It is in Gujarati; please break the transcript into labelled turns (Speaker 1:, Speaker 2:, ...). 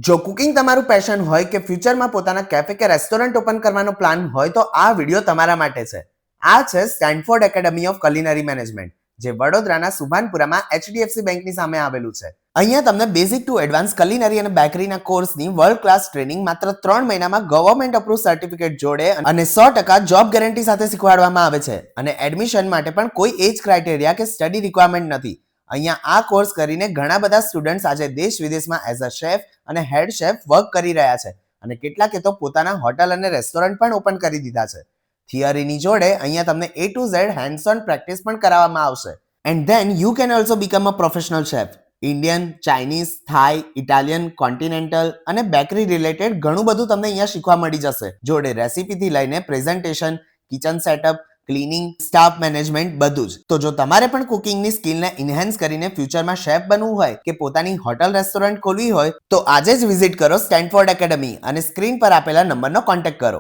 Speaker 1: જો કુકિંગ તમારું પેશન હોય કે ફ્યુચરમાં પોતાના કેફે કે રેસ્ટોરન્ટ ઓપન કરવાનો પ્લાન હોય તો આ વિડીયો તમારા માટે છે. આ છે સ્ટેનફોર્ડ એકેડમી ઓફ કલિનરી મેનેજમેન્ટ, જે વડોદરાના સુભાનપુરામાં HDFC બેંકની સામે આવેલું છે. અહીંયા તમને બેઝિક ટુ એડવાન્સ કલિનરી અને બેકરીના કોર્સની વર્લ્ડ ક્લાસ ટ્રેનિંગ માત્ર 3 મહિનામાં ગવર્મેન્ટ અપ્રૂવ સર્ટિફિકેટ જોડે અને 100% જોબ ગેરંટી સાથે શીખવાડવામાં આવે છે. અને એડમિશન માટે પણ કોઈ એજ ક્રાઇટેરિયા કે સ્ટડી રિક્વાયરમેન્ટ નથી. અહીંયા આ કોર્સ કરીને ઘણા બધા સ્ટુડન્ટ્સ આજે દેશ વિદેશમાં એઝ અ શેફ અને હેડ શેફ વર્ક કરી રહ્યા છે અને કેટલાકે તો પોતાના હોટલ અને રેસ્ટોરન્ટ પણ ઓપન કરી દીધા છે. થિયરીની જોડે અહીંયા તમને A to Z hands on practice પણ કરાવવામાં આવશે. And then you can also become a professional chef. Indian, Chinese, થાઈ, ઇટાલિયન, કોન્ટિનેન્ટલ અને બેકરી રિલેટેડ ઘણું બધું તમને અહીંયા શીખવા મળી જશે. જોડે રેસીપીથી લઈને presentation, kitchen setup, cleaning, staff management બધું જ. તો જો તમારે પણ કુકિંગની સ્કિલને ઇન્હેન્સ કરીને ફ્યુચરમાં શેફ બનવું હોય કે પોતાની હોટલ રેસ્ટોરન્ટ ખોલવી હોય તો આજે જ વિઝિટ કરો સ્ટેનફોર્ડ એકેડમી અને સ્ક્રીન પર આપેલા નંબરનો કોન્ટેક્ટ કરો.